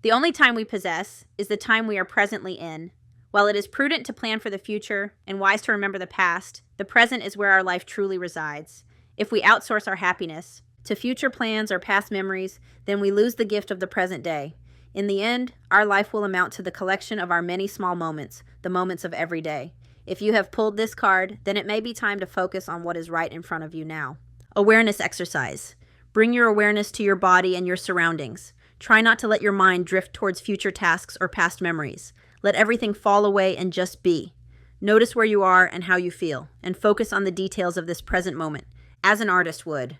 The only time we possess is the time we are presently in. While it is prudent to plan for the future and wise to remember the past, the present is where our life truly resides. If we outsource our happiness to future plans or past memories, then we lose the gift of the present day. In the end, our life will amount to the collection of our many small moments, the moments of every day. If you have pulled this card, then it may be time to focus on what is right in front of you now. Awareness exercise. Bring your awareness to your body and your surroundings. Try not to let your mind drift towards future tasks or past memories. Let everything fall away and just be. Notice where you are and how you feel, and focus on the details of this present moment, as an artist would.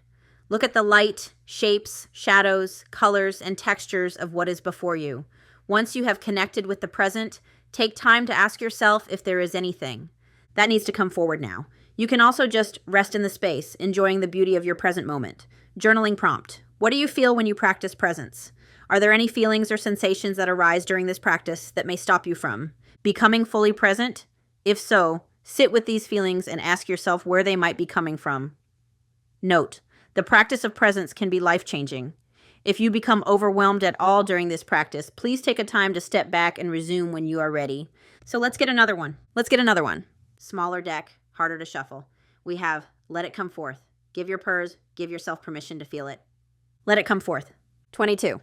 Look at the light, shapes, shadows, colors, and textures of what is before you. Once you have connected with the present, take time to ask yourself if there is anything. That needs to come forward now. You can also just rest in the space, enjoying the beauty of your present moment. Journaling prompt. What do you feel when you practice presence? Are there any feelings or sensations that arise during this practice that may stop you from becoming fully present? If so, sit with these feelings and ask yourself where they might be coming from. Note, the practice of presence can be life-changing. If you become overwhelmed at all during this practice, please take a time to step back and resume when you are ready. So let's get another one. Smaller deck, harder to shuffle. We have Let It Come Forth. Give your purrs, give yourself permission to feel it. Let it come forth. 22.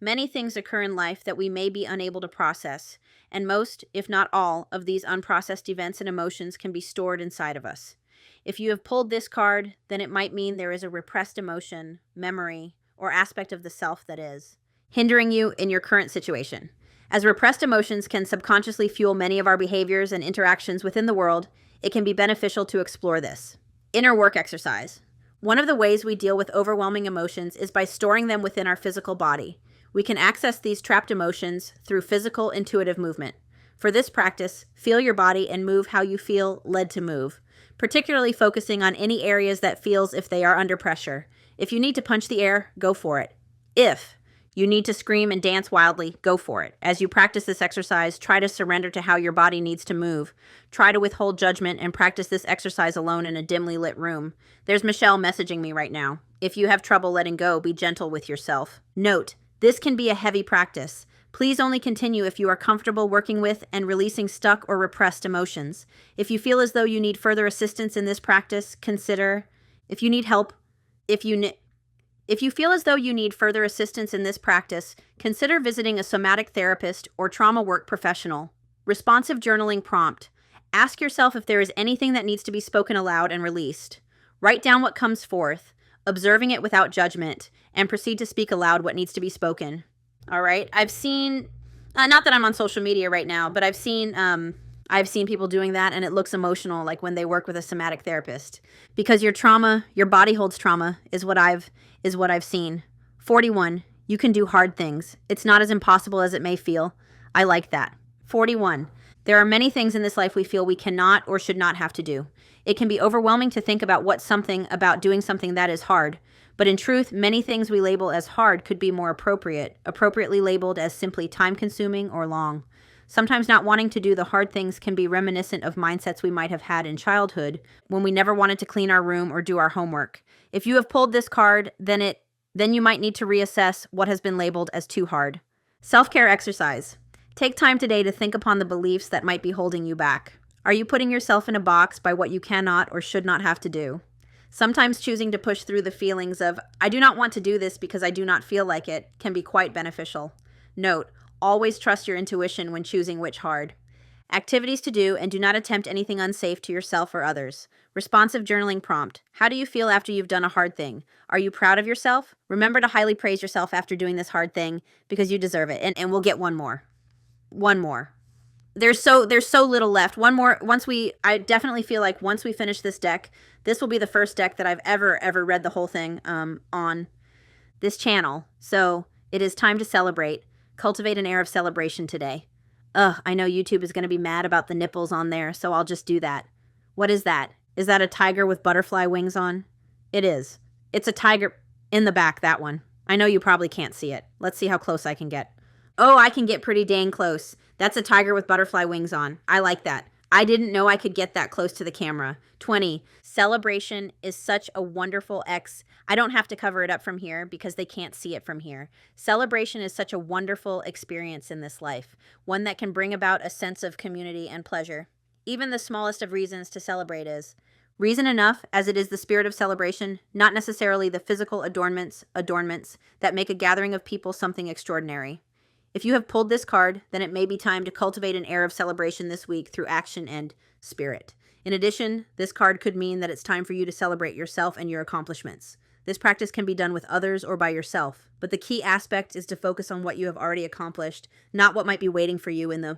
Many things occur in life that we may be unable to process, and most, if not all, of these unprocessed events and emotions can be stored inside of us. If you have pulled this card, then it might mean there is a repressed emotion, memory, or aspect of the self that is hindering you in your current situation. As repressed emotions can subconsciously fuel many of our behaviors and interactions within the world, it can be beneficial to explore this. Inner work exercise. One of the ways we deal with overwhelming emotions is by storing them within our physical body. We can access these trapped emotions through physical, intuitive movement. For this practice, feel your body and move how you feel led to move, particularly focusing on any areas that feels if they are under pressure. If you need to punch the air, go for it. If you need to scream and dance wildly, go for it. As you practice this exercise, try to surrender to how your body needs to move. Try to withhold judgment and practice this exercise alone in a dimly lit room. There's Michelle messaging me right now. If you have trouble letting go, be gentle with yourself. Note, this can be a heavy practice. Please only continue if you are comfortable working with and releasing stuck or repressed emotions. If you feel as though you need further assistance in this practice, consider. If you feel as though you need further assistance in this practice, consider visiting a somatic therapist or trauma work professional. Responsive journaling prompt. Ask yourself if there is anything that needs to be spoken aloud and released. Write down what comes forth, observing it without judgment, and proceed to speak aloud what needs to be spoken. All right. I've seen, not that I'm on social media right now, but I've seen people doing that, and it looks emotional, like when they work with a somatic therapist, because your body holds trauma, is what I've seen. 41. You can do hard things. It's not as impossible as it may feel. I like that. 41. There are many things in this life we feel we cannot or should not have to do. It can be overwhelming to think about about doing something that is hard. But in truth, many things we label as hard could be more appropriately labeled as simply time-consuming or long. Sometimes not wanting to do the hard things can be reminiscent of mindsets we might have had in childhood when we never wanted to clean our room or do our homework. If you have pulled this card, then you might need to reassess what has been labeled as too hard. Self-care exercise. Take time today to think upon the beliefs that might be holding you back. Are you putting yourself in a box by what you cannot or should not have to do? Sometimes choosing to push through the feelings of, I do not want to do this because I do not feel like it, can be quite beneficial. Note, always trust your intuition when choosing which hard. Activities to do, and do not attempt anything unsafe to yourself or others. Responsive journaling prompt. How do you feel after you've done a hard thing? Are you proud of yourself? Remember to highly praise yourself after doing this hard thing because you deserve it. And we'll get one more. There's so little left. One more. I definitely feel like once we finish this deck, this will be the first deck that I've ever read the whole thing on this channel. So it is time to celebrate. Cultivate an air of celebration today. I know YouTube is going to be mad about the nipples on there, so I'll just do that. What is that? Is that a tiger with butterfly wings on? It is. It's a tiger in the back, that one. I know you probably can't see it. Let's see how close I can get. Oh, I can get pretty dang close. That's a tiger with butterfly wings on. I like that. I didn't know I could get that close to the camera. 20. Celebration is such a wonderful I don't have to cover it up from here because they can't see it from here. Celebration is such a wonderful experience in this life, one that can bring about a sense of community and pleasure. Even the smallest of reasons to celebrate is reason enough, as it is the spirit of celebration, not necessarily the physical adornments that make a gathering of people something extraordinary. If you have pulled this card, then it may be time to cultivate an air of celebration this week through action and spirit. In addition, this card could mean that it's time for you to celebrate yourself and your accomplishments. This practice can be done with others or by yourself, but the key aspect is to focus on what you have already accomplished, not what might be waiting for you in the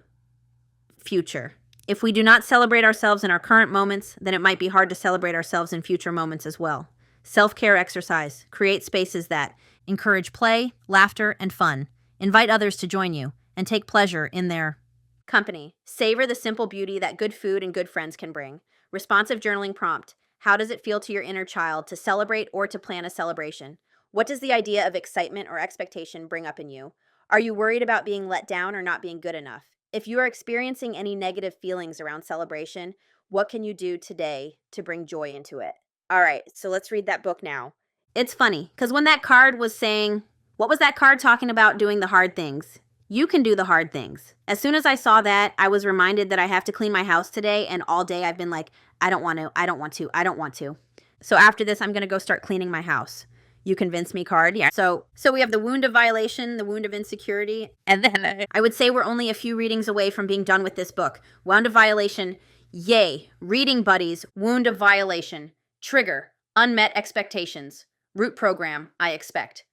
future. If we do not celebrate ourselves in our current moments, then it might be hard to celebrate ourselves in future moments as well. Self-care exercise. Create spaces that encourage play, laughter, and fun. Invite others to join you and take pleasure in their company. Savor the simple beauty that good food and good friends can bring. Responsive journaling prompt. How does it feel to your inner child to celebrate or to plan a celebration? What does the idea of excitement or expectation bring up in you? Are you worried about being let down or not being good enough? If you are experiencing any negative feelings around celebration, what can you do today to bring joy into it? All right, so let's read that book now. It's funny, because when that card was saying, what was that card talking about doing the hard things? You can do the hard things. As soon as I saw that, I was reminded that I have to clean my house today, and all day I've been like, I don't want to. So after this, I'm going to go start cleaning my house. You convince me card. Yeah. So we have the wound of violation, the wound of insecurity, and then I would say we're only a few readings away from being done with this book. Wound of violation, yay. Reading buddies, wound of violation. Trigger, unmet expectations. Root program, I expect.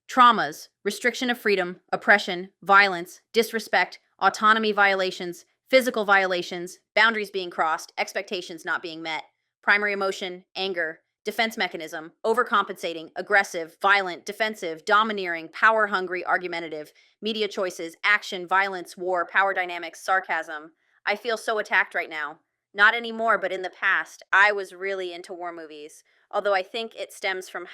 Traumas, restriction of freedom, oppression, violence, disrespect, autonomy violations, physical violations, boundaries being crossed, expectations not being met, primary emotion, anger, defense mechanism, overcompensating, aggressive, violent, defensive, domineering, power-hungry, argumentative, media choices, action, violence, war, power dynamics, sarcasm. I feel so attacked right now. Not anymore, but in the past, I was really into war movies, although I think it stems from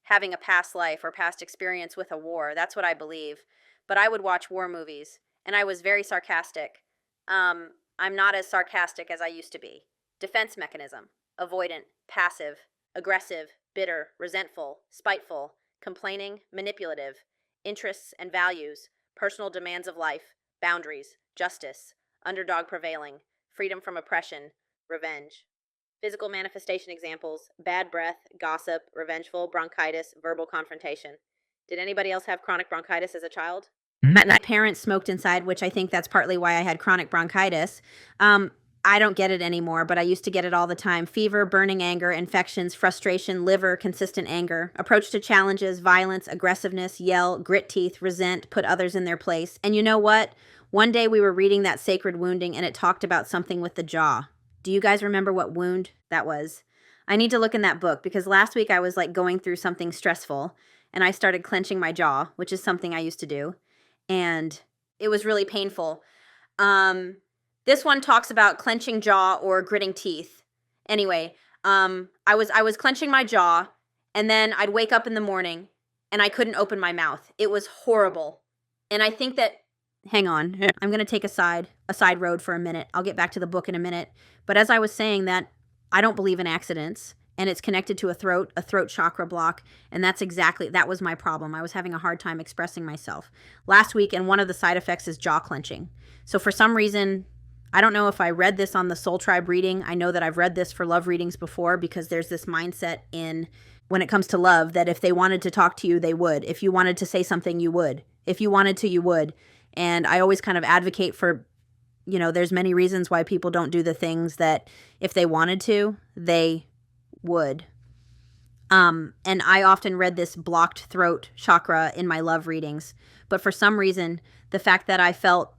having a past life or past experience with a war. That's what I believe. But I would watch war movies, and I was very sarcastic. I'm not as sarcastic as I used to be. Defense mechanism, avoidant, passive, aggressive, bitter, resentful, spiteful, complaining, manipulative, interests and values, personal demands of life, boundaries, justice, underdog prevailing, freedom from oppression, revenge. Physical manifestation examples, bad breath, gossip, revengeful, bronchitis, verbal confrontation. Did anybody else have chronic bronchitis as a child? My parents smoked inside, which I think that's partly why I had chronic bronchitis. I don't get it anymore, but I used to get it all the time. Fever, burning anger, infections, frustration, liver, consistent anger, approach to challenges, violence, aggressiveness, yell, grit teeth, resent, put others in their place. And you know what? One day we were reading that sacred wounding and it talked about something with the jaw. Do you guys remember what wound that was? I need to look in that book because last week I was like going through something stressful and I started clenching my jaw, which is something I used to do. And it was really painful. This one talks about clenching jaw or gritting teeth. Anyway, I was clenching my jaw, and then I'd wake up in the morning, and I couldn't open my mouth. It was horrible. And I think that, hang on, I'm going to take a side road for a minute. I'll get back to the book in a minute. But as I was saying that, I don't believe in accidents, and it's connected to a throat chakra block, and that was my problem. I was having a hard time expressing myself last week, and one of the side effects is jaw clenching. So for some reason, I don't know if I read this on the Soul Tribe reading. I know that I've read this for love readings before because there's this mindset when it comes to love that if they wanted to talk to you, they would. If you wanted to say something, you would. If you wanted to, you would. And I always kind of advocate for, there's many reasons why people don't do the things that if they wanted to, they would. And I often read this blocked throat chakra in my love readings. But for some reason, the fact that I felt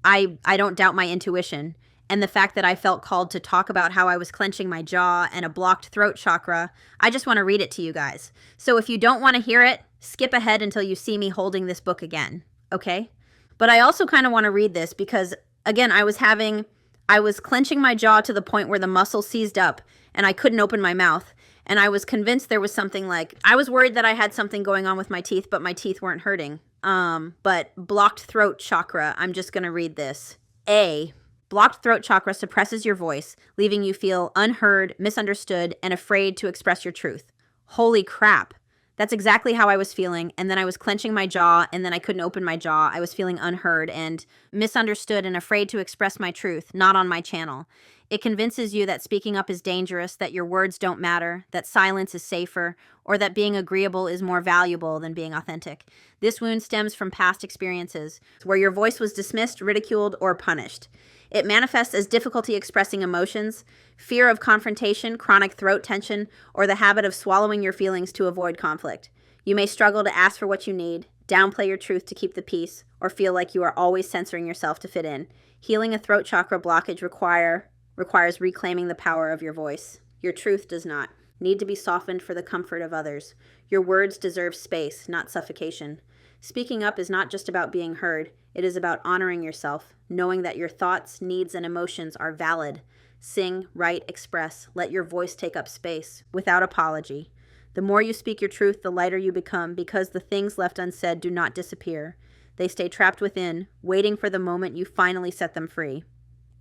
I don't doubt my intuition. And the fact that I felt called to talk about how I was clenching my jaw and a blocked throat chakra, I just want to read it to you guys. So if you don't want to hear it, skip ahead until you see me holding this book again, okay? But I also kind of want to read this because, again, I was clenching my jaw to the point where the muscle seized up and I couldn't open my mouth. And I was convinced there was something I was worried that I had something going on with my teeth, but my teeth weren't hurting. But blocked throat chakra, I'm just going to read this. A, Blocked throat chakra suppresses your voice, leaving you feel unheard, misunderstood, and afraid to express your truth. Holy crap. That's exactly how I was feeling, and then I was clenching my jaw, and then I couldn't open my jaw. I was feeling unheard and misunderstood and afraid to express my truth, not on my channel. It convinces you that speaking up is dangerous, that your words don't matter, that silence is safer, or that being agreeable is more valuable than being authentic. This wound stems from past experiences where your voice was dismissed, ridiculed, or punished. It manifests as difficulty expressing emotions, fear of confrontation, chronic throat tension, or the habit of swallowing your feelings to avoid conflict. You may struggle to ask for what you need, downplay your truth to keep the peace, or feel like you are always censoring yourself to fit in. Healing a throat chakra blockage requires reclaiming the power of your voice. Your truth does not need to be softened for the comfort of others. Your words deserve space, not suffocation. Speaking up is not just about being heard. It is about honoring yourself, knowing that your thoughts, needs, and emotions are valid. Sing, write, express. Let your voice take up space, without apology. The more you speak your truth, the lighter you become, because the things left unsaid do not disappear. They stay trapped within, waiting for the moment you finally set them free.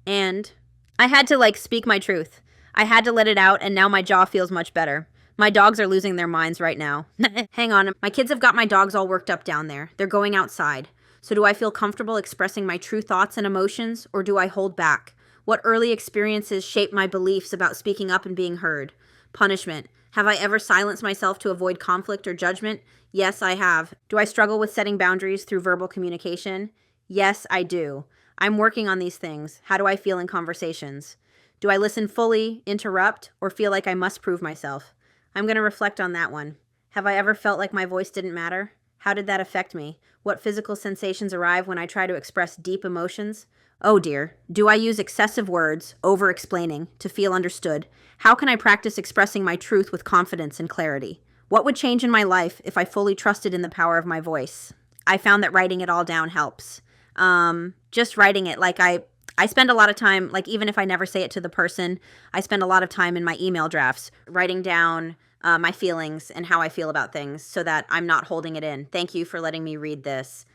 And I had to, speak my truth. I had to let it out, and now my jaw feels much better. My dogs are losing their minds right now. Hang on, my kids have got my dogs all worked up down there. They're going outside. So do I feel comfortable expressing my true thoughts and emotions, or do I hold back? What early experiences shape my beliefs about speaking up and being heard? Punishment. Have I ever silenced myself to avoid conflict or judgment? Yes, I have. Do I struggle with setting boundaries through verbal communication? Yes, I do. I'm working on these things. How do I feel in conversations? Do I listen fully, interrupt, or feel like I must prove myself? I'm going to reflect on that one. Have I ever felt like my voice didn't matter? How did that affect me? What physical sensations arrive when I try to express deep emotions? Oh dear. Do I use excessive words, over-explaining, to feel understood? How can I practice expressing my truth with confidence and clarity? What would change in my life if I fully trusted in the power of my voice? I found that writing it all down helps. Just writing it, I spend a lot of time, even if I never say it to the person, I spend a lot of time in my email drafts writing down my feelings and how I feel about things so that I'm not holding it in. Thank you for letting me read this.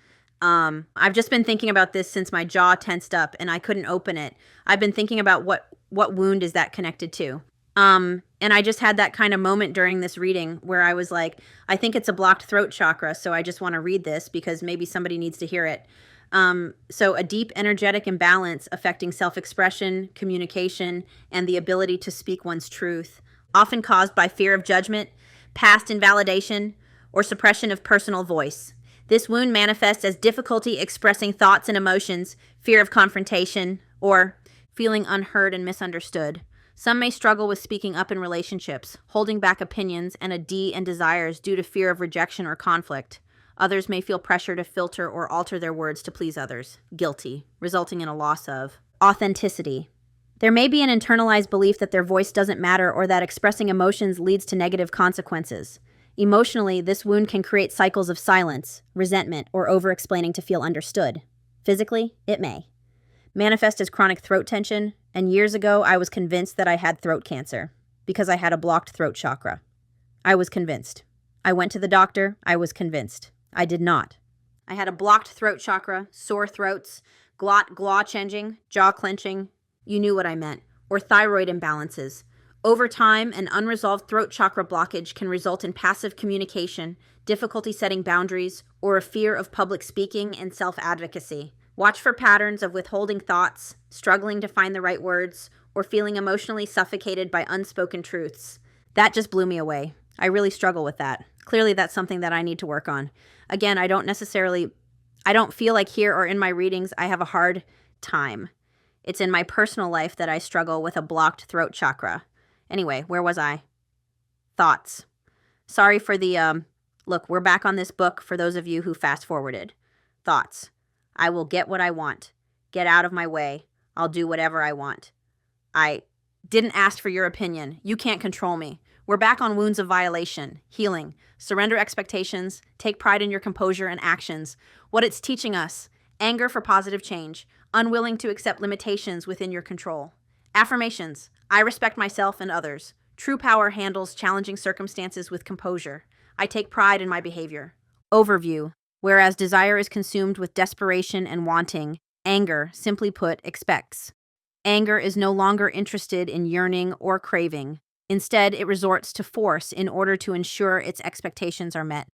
I've just been thinking about this since my jaw tensed up and I couldn't open it. I've been thinking about what wound is that connected to. And I just had that kind of moment during this reading where I was like, I think it's a blocked throat chakra, so I just want to read this because maybe somebody needs to hear it. So a deep energetic imbalance affecting self-expression, communication, and the ability to speak one's truth, often caused by fear of judgment, past invalidation, or suppression of personal voice. This wound manifests as difficulty expressing thoughts and emotions, fear of confrontation, or feeling unheard and misunderstood. Some may struggle with speaking up in relationships, holding back opinions and desires due to fear of rejection or conflict. Others may feel pressure to filter or alter their words to please others, guilty, resulting in a loss of authenticity. There may be an internalized belief that their voice doesn't matter or that expressing emotions leads to negative consequences. Emotionally, this wound can create cycles of silence, resentment, or over-explaining to feel understood. Physically, it may manifest as chronic throat tension, and years ago I was convinced that I had throat cancer because I had a blocked throat chakra. I was convinced. I went to the doctor. I was convinced. I did not. I had a blocked throat chakra, sore throats, glot changing, jaw clenching. You knew what I meant. Or thyroid imbalances. Over time, an unresolved throat chakra blockage can result in passive communication, difficulty setting boundaries, or a fear of public speaking and self-advocacy. Watch for patterns of withholding thoughts, struggling to find the right words, or feeling emotionally suffocated by unspoken truths. That just blew me away. I really struggle with that. Clearly, that's something that I need to work on. Again, I don't feel like here or in my readings I have a hard time. It's in my personal life that I struggle with a blocked throat chakra. Anyway, where was I? Thoughts. Sorry for the, look, we're back on this book for those of you who fast forwarded. Thoughts. I will get what I want. Get out of my way. I'll do whatever I want. I didn't ask for your opinion. You can't control me. We're back on wounds of violation, healing, surrender expectations, take pride in your composure and actions. What it's teaching us, anger for positive change, unwilling to accept limitations within your control. Affirmations, I respect myself and others. True power handles challenging circumstances with composure. I take pride in my behavior. Overview, whereas desire is consumed with desperation and wanting, anger, simply put, expects. Anger is no longer interested in yearning or craving. Instead, it resorts to force in order to ensure its expectations are met.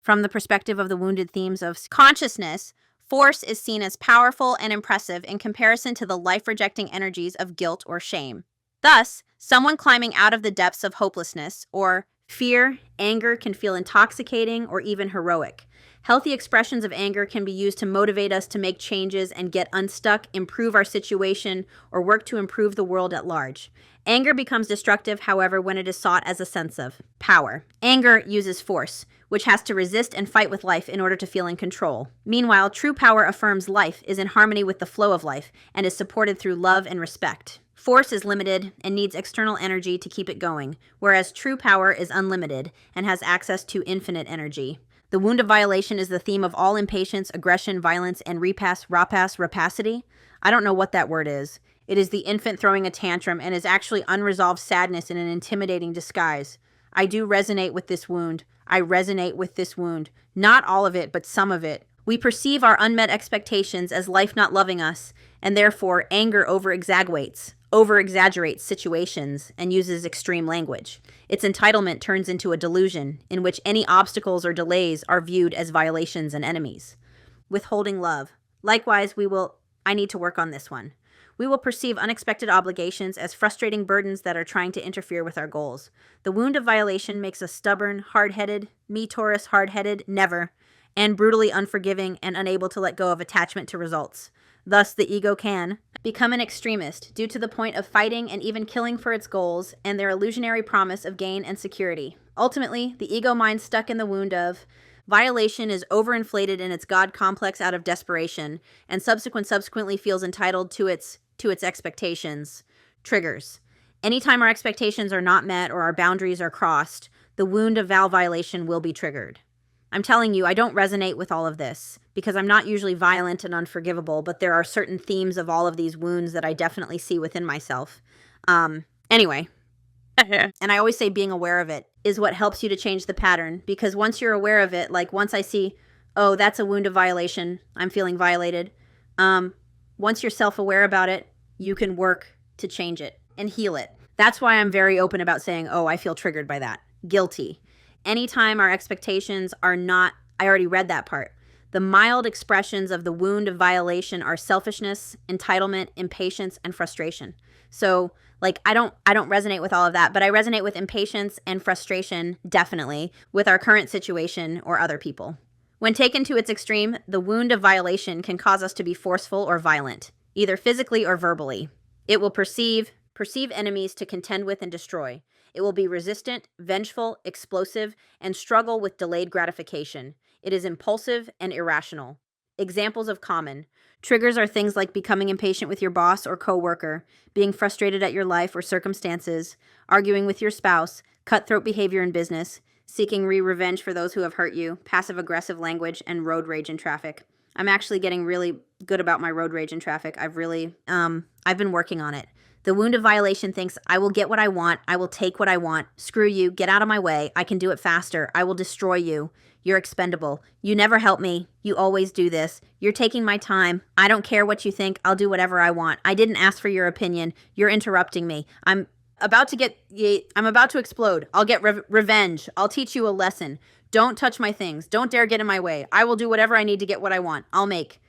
From the perspective of the wounded themes of consciousness, force is seen as powerful and impressive in comparison to the life-rejecting energies of guilt or shame. Thus, someone climbing out of the depths of hopelessness or fear, anger can feel intoxicating or even heroic. Healthy expressions of anger can be used to motivate us to make changes and get unstuck, improve our situation, or work to improve the world at large. Anger becomes destructive, however, when it is sought as a sense of power. Anger uses force, which has to resist and fight with life in order to feel in control. Meanwhile, true power affirms life is in harmony with the flow of life and is supported through love and respect. Force is limited and needs external energy to keep it going, whereas true power is unlimited and has access to infinite energy. The wound of violation is the theme of all impatience, aggression, violence, and rapacity. I don't know what that word is. It is the infant throwing a tantrum and is actually unresolved sadness in an intimidating disguise. I do resonate with this wound. I resonate with this wound. Not all of it, but some of it. We perceive our unmet expectations as life not loving us, and therefore anger over-exaggerates situations and uses extreme language. Its entitlement turns into a delusion in which any obstacles or delays are viewed as violations and enemies. Withholding love. Likewise, I need to work on this one. We will perceive unexpected obligations as frustrating burdens that are trying to interfere with our goals. The wound of violation makes us stubborn, hard-headed, Taurus, hard-headed, never, and brutally unforgiving and unable to let go of attachment to results. Thus, the ego can become an extremist due to the point of fighting and even killing for its goals and their illusionary promise of gain and security. Ultimately, the ego mind stuck in the wound of violation is overinflated in its God complex out of desperation and subsequently feels entitled to its expectations. Triggers. Anytime our expectations are not met or our boundaries are crossed, the wound of vow violation will be triggered. I'm telling you, I don't resonate with all of this because I'm not usually violent and unforgivable, but there are certain themes of all of these wounds that I definitely see within myself. Anyway, and I always say being aware of it is what helps you to change the pattern, because once you're aware of it, like once I see, oh, that's a wound of violation, I'm feeling violated. Once you're self-aware about it, you can work to change it and heal it. That's why I'm very open about saying, oh, I feel triggered by that. Guilty. Anytime our expectations are not, I already read that part. The mild expressions of the wound of violation are selfishness, entitlement, impatience, and frustration. So, like, I don't resonate with all of that, but I resonate with impatience and frustration, definitely, with our current situation or other people. When taken to its extreme, the wound of violation can cause us to be forceful or violent, either physically or verbally. It will perceive enemies to contend with and destroy. It will be resistant, vengeful, explosive, and struggle with delayed gratification. It is impulsive and irrational. Examples of common triggers are things like becoming impatient with your boss or coworker, being frustrated at your life or circumstances, arguing with your spouse, cutthroat behavior in business, seeking revenge for those who have hurt you, passive-aggressive language, and road rage in traffic. I'm actually getting really good about my road rage in traffic. I've been working on it. The wound of violation thinks, I will get what I want. I will take what I want. Screw you. Get out of my way. I can do it faster. I will destroy you. You're expendable. You never help me. You always do this. You're taking my time. I don't care what you think. I'll do whatever I want. I didn't ask for your opinion. You're interrupting me. I'm about to explode. I'll get revenge. I'll teach you a lesson. Don't touch my things. Don't dare get in my way. I will do whatever I need to get what I want. I'll make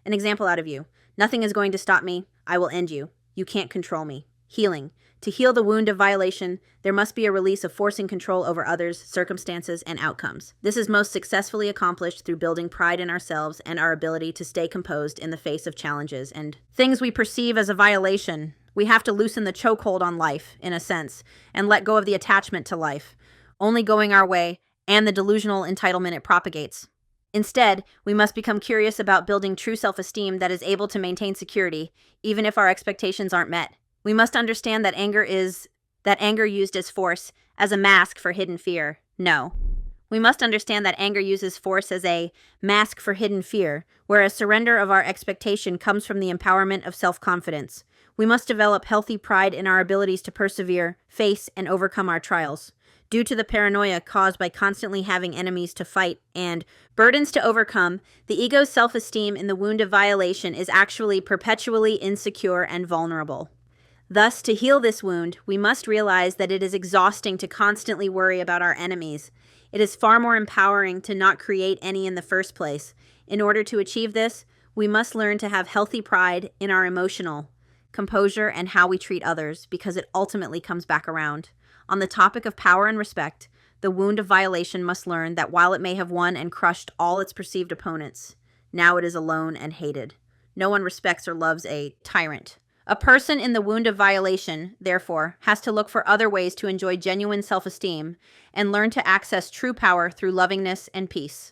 an example out of you. Nothing is going to stop me. I will end you. You can't control me. Healing. To heal the wound of violation, there must be a release of forcing control over others, circumstances, and outcomes. This is most successfully accomplished through building pride in ourselves and our ability to stay composed in the face of challenges and things we perceive as a violation. We have to loosen the chokehold on life, in a sense, and let go of the attachment to life, only going our way, and the delusional entitlement it propagates. Instead, we must become curious about building true self-esteem that is able to maintain security, even if our expectations aren't met. We must understand that anger used as force, as a mask for hidden fear. No. We must understand that anger uses force as a mask for hidden fear, whereas surrender of our expectation comes from the empowerment of self-confidence. We must develop healthy pride in our abilities to persevere, face, and overcome our trials. due to the paranoia caused by constantly having enemies to fight and burdens to overcome, the ego's self-esteem in the wound of violation is actually perpetually insecure and vulnerable. Thus, to heal this wound, we must realize that it is exhausting to constantly worry about our enemies. It is far more empowering to not create any in the first place. In order to achieve this, we must learn to have healthy pride in our emotional composure and how we treat others, because it ultimately comes back around. On the topic of power and respect, the wound of violation must learn that while it may have won and crushed all its perceived opponents, now it is alone and hated. No one respects or loves a tyrant. A person in the wound of violation, therefore, has to look for other ways to enjoy genuine self-esteem and learn to access true power through lovingness and peace.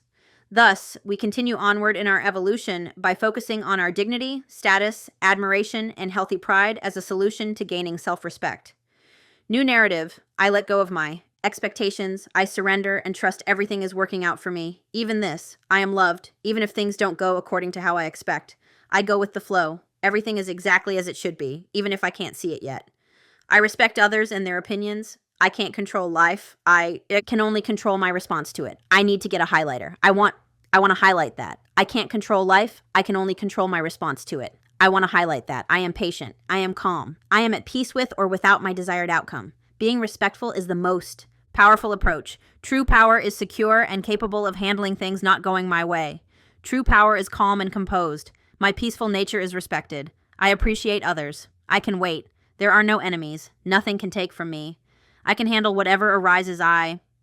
Thus, we continue onward in our evolution by focusing on our dignity, status, admiration, and healthy pride as a solution to gaining self-respect. New narrative: I let go of my expectations, I surrender and trust everything is working out for me. Even this, I am loved, even if things don't go according to how I expect. I go with the flow. Everything is exactly as it should be, even if I can't see it yet. I respect others and their opinions. I can't control life. It can only control my response to it. I need to get a highlighter. I want to highlight that. I can't control life. I can only control my response to it. I want to highlight that. I am patient. I am calm. I am at peace with or without my desired outcome. Being respectful is the most powerful approach. True power is secure and capable of handling things not going my way. True power is calm and composed. My peaceful nature is respected. I appreciate others. I can wait. There are no enemies. Nothing can take from me. I can handle whatever arises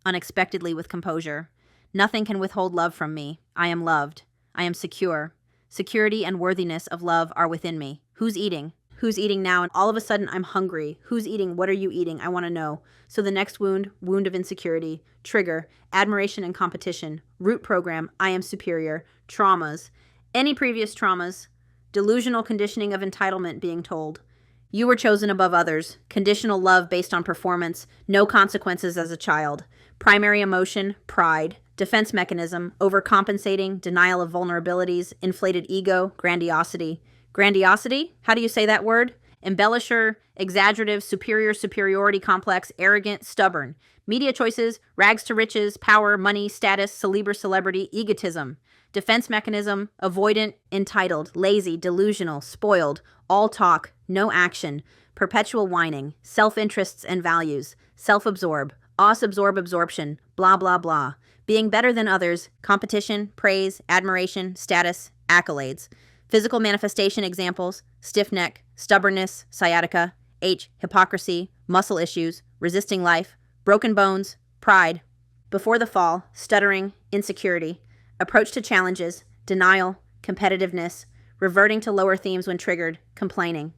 unexpectedly with composure. Nothing can withhold love from me. I am loved. I am secure. Security and worthiness of love are within me. Who's eating? Who's eating now? And all of a sudden, I'm hungry. Who's eating? What are you eating? I want to know. So the next wound of insecurity. Trigger: admiration and competition. Root program: I am superior. Traumas: any previous traumas. Delusional conditioning of entitlement being told. You were chosen above others. Conditional love based on performance. No consequences as a child. Primary emotion: pride. Defense mechanism: overcompensating, denial of vulnerabilities, inflated ego, grandiosity. Grandiosity? How do you say that word? Embellisher, exaggerative, superiority complex, arrogant, stubborn. Media choices: rags to riches, power, money, status, celebrity, egotism. Defense mechanism: avoidant, entitled, lazy, delusional, spoiled, all talk, no action, perpetual whining, self-interests and values, self-absorb, absorption, blah, blah, blah. Being better than others: competition, praise, admiration, status, accolades. Physical manifestation examples: stiff neck, stubbornness, sciatica. H, hypocrisy, muscle issues, resisting life, broken bones, pride. Before the fall: stuttering, insecurity. Approach to challenges: denial, competitiveness, reverting to lower themes when triggered, complaining.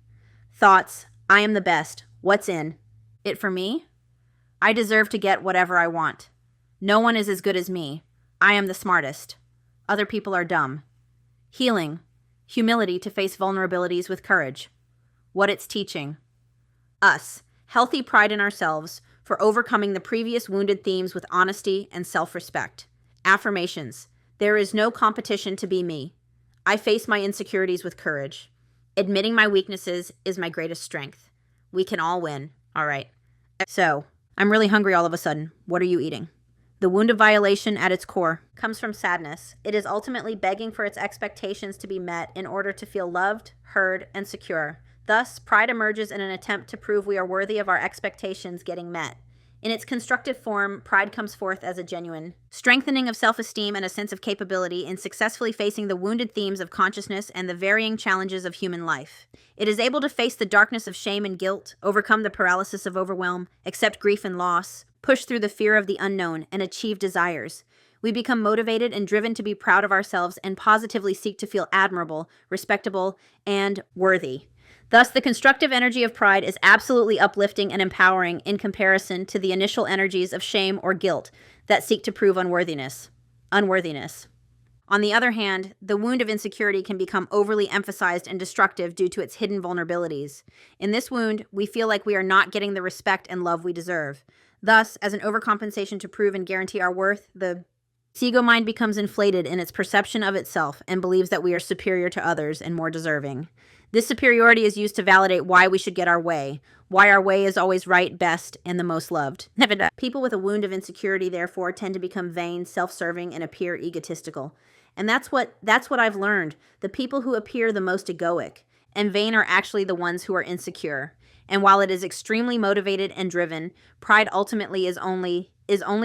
Thoughts: I am the best. What's in it for me? I deserve to get whatever I want. No one is as good as me. I am the smartest. Other people are dumb. Healing: humility to face vulnerabilities with courage. What it's teaching us: healthy pride in ourselves for overcoming the previous wounded themes with honesty and self-respect. Affirmations: there is no competition to be me. I face my insecurities with courage. Admitting my weaknesses is my greatest strength. We can all win. All right. So, I'm really hungry all of a sudden. What are you eating? The wound of violation at its core comes from sadness. It is ultimately begging for its expectations to be met in order to feel loved, heard, and secure. Thus, pride emerges in an attempt to prove we are worthy of our expectations getting met. In its constructive form, pride comes forth as a genuine strengthening of self-esteem and a sense of capability in successfully facing the wounded themes of consciousness and the varying challenges of human life. It is able to face the darkness of shame and guilt, overcome the paralysis of overwhelm, accept grief and loss, push through the fear of the unknown, and achieve desires. We become motivated and driven to be proud of ourselves and positively seek to feel admirable, respectable, and worthy. Thus, the constructive energy of pride is absolutely uplifting and empowering in comparison to the initial energies of shame or guilt that seek to prove unworthiness. On the other hand, the wound of insecurity can become overly emphasized and destructive due to its hidden vulnerabilities. In this wound, we feel like we are not getting the respect and love we deserve. Thus, as an overcompensation to prove and guarantee our worth, the ego mind becomes inflated in its perception of itself and believes that we are superior to others and more deserving. This superiority is used to validate why we should get our way, why our way is always right, best, and the most loved. Never done. People with a wound of insecurity, therefore, tend to become vain, self-serving, and appear egotistical. And that's what I've learned. The people who appear the most egoic and vain are actually the ones who are insecure. And while it is extremely motivated and driven, pride ultimately is only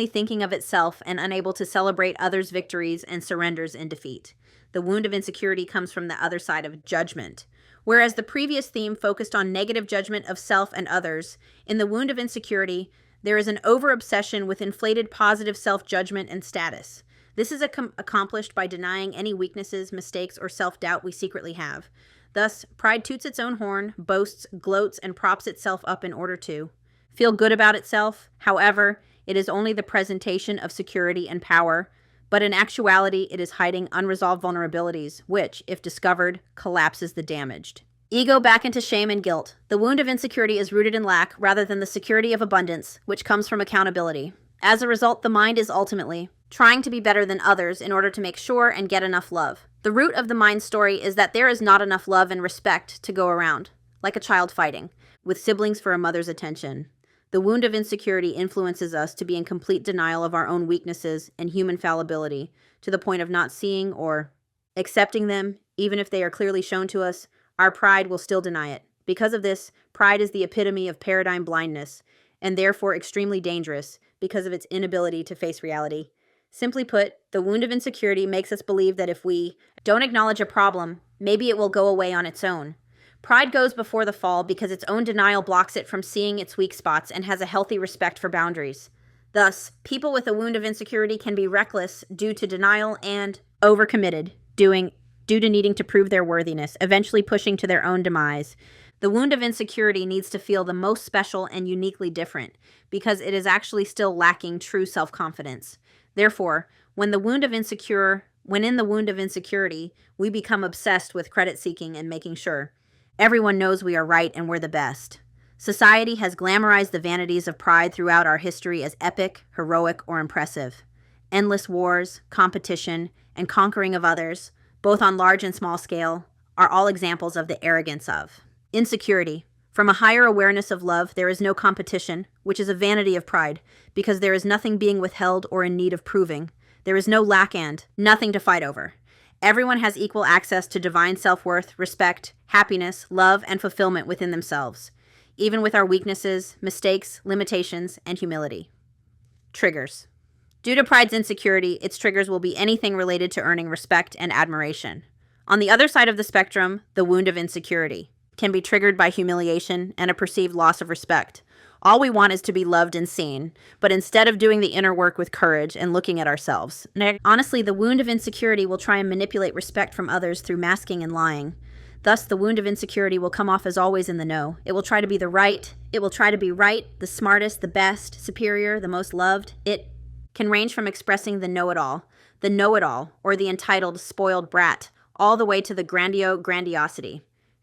thinking of itself and unable to celebrate others' victories and surrenders in defeat. The wound of insecurity comes from the other side of judgment. Whereas the previous theme focused on negative judgment of self and others, in the wound of insecurity, there is an over-obsession with inflated positive self-judgment and status. This is accomplished by denying any weaknesses, mistakes, or self-doubt we secretly have. Thus, pride toots its own horn, boasts, gloats, and props itself up in order to feel good about itself. However, it is only the presentation of security and power, but in actuality, it is hiding unresolved vulnerabilities, which, if discovered, collapses the damaged. Ego back into shame and guilt. The wound of insecurity is rooted in lack rather than the security of abundance, which comes from accountability. As a result, the mind is ultimately trying to be better than others in order to make sure and get enough love. The root of the mind's story is that there is not enough love and respect to go around, like a child fighting, with siblings for a mother's attention. The wound of insecurity influences us to be in complete denial of our own weaknesses and human fallibility, to the point of not seeing or accepting them, even if they are clearly shown to us. Our pride will still deny it. Because of this, pride is the epitome of paradigm blindness, and therefore extremely dangerous because of its inability to face reality. Simply put, the wound of insecurity makes us believe that if we don't acknowledge a problem, maybe it will go away on its own. Pride goes before the fall because its own denial blocks it from seeing its weak spots and has a healthy respect for boundaries. Thus, people with a wound of insecurity can be reckless due to denial and overcommitted, due to needing to prove their worthiness, eventually pushing to their own demise. The wound of insecurity needs to feel the most special and uniquely different because it is actually still lacking true self-confidence. Therefore, when in the wound of insecurity, we become obsessed with credit-seeking and making sure everyone knows we are right and we're the best. Society has glamorized the vanities of pride throughout our history as epic, heroic, or impressive. Endless wars, competition, and conquering of others, both on large and small scale, are all examples of the arrogance of insecurity. From a higher awareness of love, there is no competition, which is a vanity of pride, because there is nothing being withheld or in need of proving. There is no lack and nothing to fight over. Everyone has equal access to divine self-worth, respect, happiness, love, and fulfillment within themselves, even with our weaknesses, mistakes, limitations, and humility. Triggers. Due to pride's insecurity, its triggers will be anything related to earning respect and admiration. On the other side of the spectrum, the wound of insecurity can be triggered by humiliation and a perceived loss of respect. All we want is to be loved and seen, but instead of doing the inner work with courage and looking at ourselves. Honestly, the wound of insecurity will try and manipulate respect from others through masking and lying. Thus, the wound of insecurity will come off as always in the know. It will try to be right, the smartest, the best, superior, the most loved. It can range from expressing the know-it-all, or the entitled, spoiled brat, all the way to the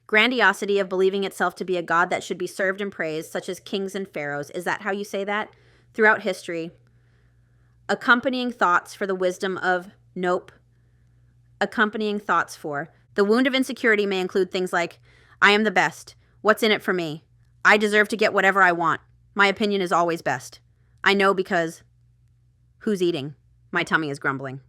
grandiosity of believing itself to be a god that should be served and praised, such as kings and pharaohs. Is that how you say that? Throughout history. Accompanying thoughts for the wisdom of nope. Accompanying thoughts for. The wound of insecurity may include things like, I am the best. What's in it for me? I deserve to get whatever I want. My opinion is always best. I know because who's eating? My tummy is grumbling.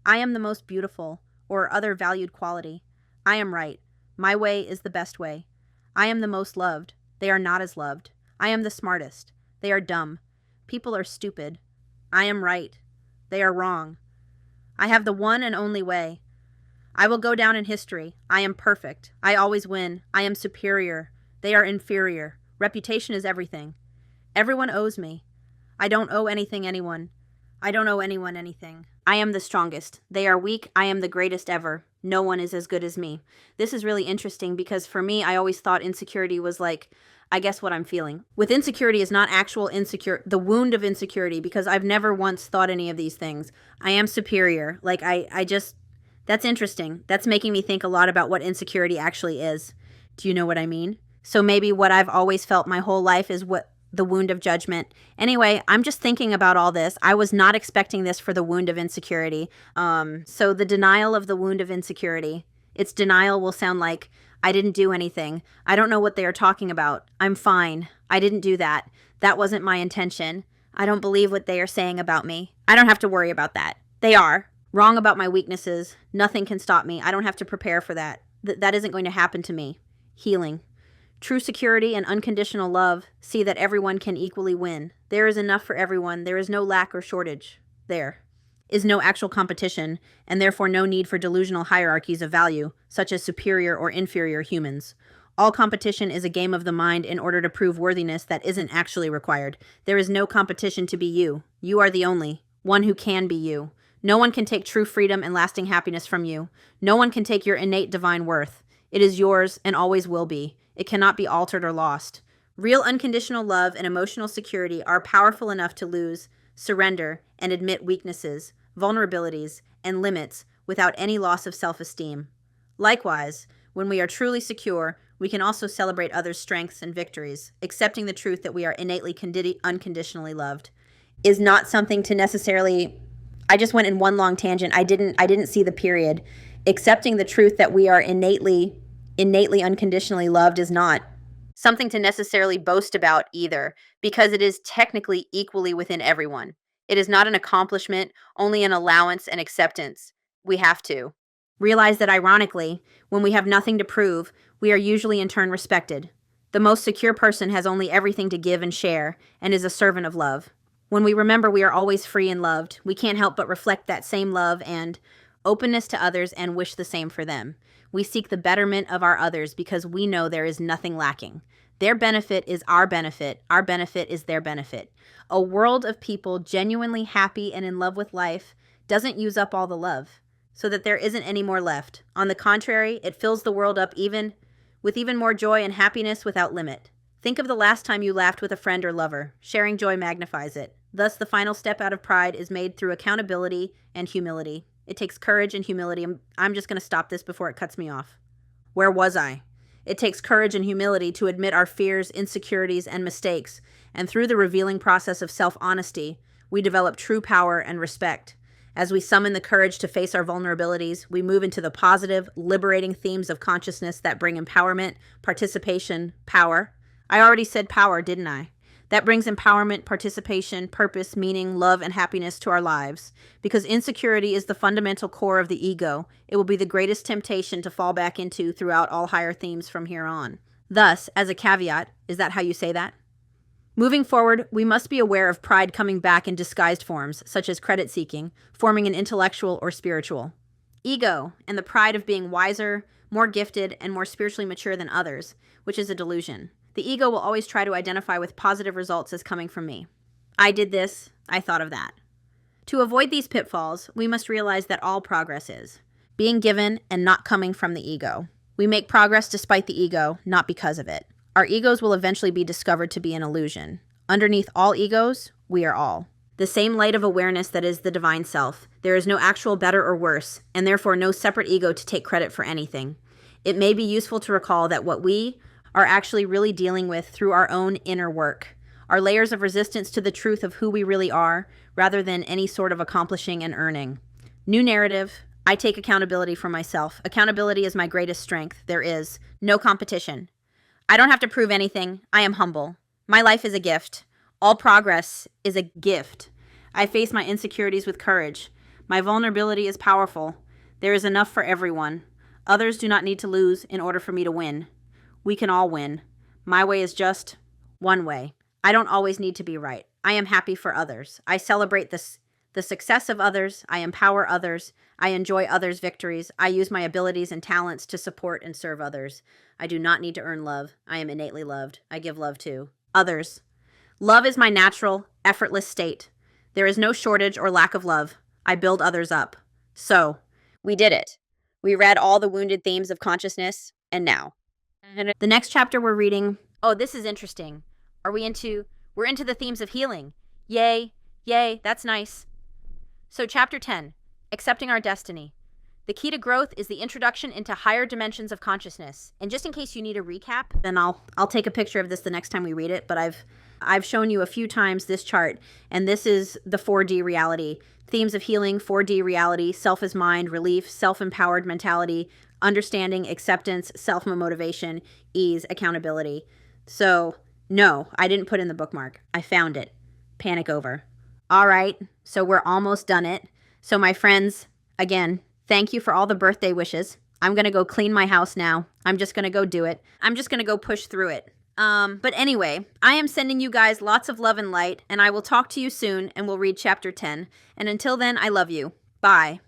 I am the most beautiful, or other valued quality. I am right. My way is the best way. I am the most loved. They are not as loved. I am the smartest. They are dumb. People are stupid. I am right. They are wrong. I have the one and only way. I will go down in history. I am perfect. I always win. I am superior. They are inferior. Reputation is everything. Everyone owes me. I don't owe anyone. I don't owe anyone anything. I am the strongest. They are weak. I am the greatest ever. No one is as good as me. This is really interesting because for me, I always thought insecurity was like, I guess what I'm feeling. With insecurity is not actual the wound of insecurity, because I've never once thought any of these things. I am superior. Like that's interesting. That's making me think a lot about what insecurity actually is. Do you know what I mean? So maybe what I've always felt my whole life is what the wound of judgment. Anyway, I'm just thinking about all this. I was not expecting this for the wound of insecurity. So the denial of the wound of insecurity Its denial will sound like, I didn't do anything. I don't know what they are talking about. I'm fine. I didn't do that. That wasn't my intention. I don't believe what they are saying about me. I don't have to worry about that. They are. Wrong about my weaknesses. Nothing can stop me. I don't have to prepare for that. That isn't going to happen to me. Healing. True security and unconditional love see that everyone can equally win. There is enough for everyone. There is no lack or shortage. There is no actual competition, and therefore no need for delusional hierarchies of value, such as superior or inferior humans. All competition is a game of the mind in order to prove worthiness that isn't actually required. There is no competition to be you. You are the only one who can be you. No one can take true freedom and lasting happiness from you. No one can take your innate divine worth. It is yours and always will be. It cannot be altered or lost. Real unconditional love and emotional security are powerful enough to lose, surrender, and admit weaknesses, vulnerabilities, and limits without any loss of self-esteem. Likewise, when we are truly secure, we can also celebrate others' strengths and victories, accepting the truth that we are innately unconditionally loved. Is not something to necessarily... I just went in one long tangent. I didn't see the period. Accepting the truth that we are innately unconditionally loved is not something to necessarily boast about either, because it is technically equally within everyone. It is not an accomplishment, only an allowance and acceptance. We have to realize that, ironically, when we have nothing to prove, we are usually in turn respected. The most secure person has only everything to give and share, and is a servant of love. When we remember we are always free and loved, we can't help but reflect that same love and openness to others and wish the same for them. We seek the betterment of our others because we know there is nothing lacking. Their benefit is our benefit is their benefit. A world of people genuinely happy and in love with life doesn't use up all the love, so that there isn't any more left. On the contrary, it fills the world up with even more joy and happiness without limit. Think of the last time you laughed with a friend or lover. Sharing joy magnifies it. Thus, the final step out of pride is made through accountability and humility. It takes courage and humility. I'm just going to stop this before it cuts me off. Where was I? It takes courage and humility to admit our fears, insecurities, and mistakes, and through the revealing process of self-honesty, we develop true power and respect. As we summon the courage to face our vulnerabilities, we move into the positive, liberating themes of consciousness that bring empowerment, participation, power. I already said power, didn't I? That brings empowerment, participation, purpose, meaning, love, and happiness to our lives. Because insecurity is the fundamental core of the ego, it will be the greatest temptation to fall back into throughout all higher themes from here on. Thus, as a caveat, is that how you say that? Moving forward, we must be aware of pride coming back in disguised forms, such as credit-seeking, forming an intellectual or spiritual. Ego, and the pride of being wiser, more gifted, and more spiritually mature than others, which is a delusion. The ego will always try to identify with positive results as coming from me. I did this, I thought of that. To avoid these pitfalls, we must realize that all progress is being given and not coming from the ego. We make progress despite the ego, not because of it. Our egos will eventually be discovered to be an illusion. Underneath all egos, we are all the same light of awareness that is the divine self. There is no actual better or worse, and therefore no separate ego to take credit for anything. It may be useful to recall that what we are actually really dealing with through our own inner work are layers of resistance to the truth of who we really are, rather than any sort of accomplishing and earning. New narrative. I take accountability for myself. Accountability is my greatest strength. There is no competition. I don't have to prove anything. I am humble. My life is a gift. All progress is a gift. I face my insecurities with courage. My vulnerability is powerful. There is enough for everyone. Others do not need to lose in order for me to win. We can all win. My way is just one way. I don't always need to be right. I am happy for others. I celebrate the success of others. I empower others. I enjoy others' victories. I use my abilities and talents to support and serve others. I do not need to earn love. I am innately loved. I give love to others. Love is my natural, effortless state. There is no shortage or lack of love. I build others up. So, we did it. We read all the wounded themes of consciousness, and now. The next chapter we're reading, oh, this is interesting. We're into the themes of healing. Yay, that's nice. So chapter 10, Accepting Our Destiny. The key to growth is the introduction into higher dimensions of consciousness. And just in case you need a recap, then I'll take a picture of this the next time we read it, but I've shown you a few times this chart, and this is the 4D reality. Themes of healing, 4D reality, self is mind, relief, self-empowered mentality, understanding, acceptance, self-motivation, ease, accountability. So, no, I didn't put in the bookmark. I found it. Panic over. All right, so we're almost done it. So my friends, again, thank you for all the birthday wishes. I'm going to go clean my house now. I'm just going to go do it. I'm just going to go push through it. But anyway, I am sending you guys lots of love and light, and I will talk to you soon, and we'll read chapter 10. And until then, I love you. Bye.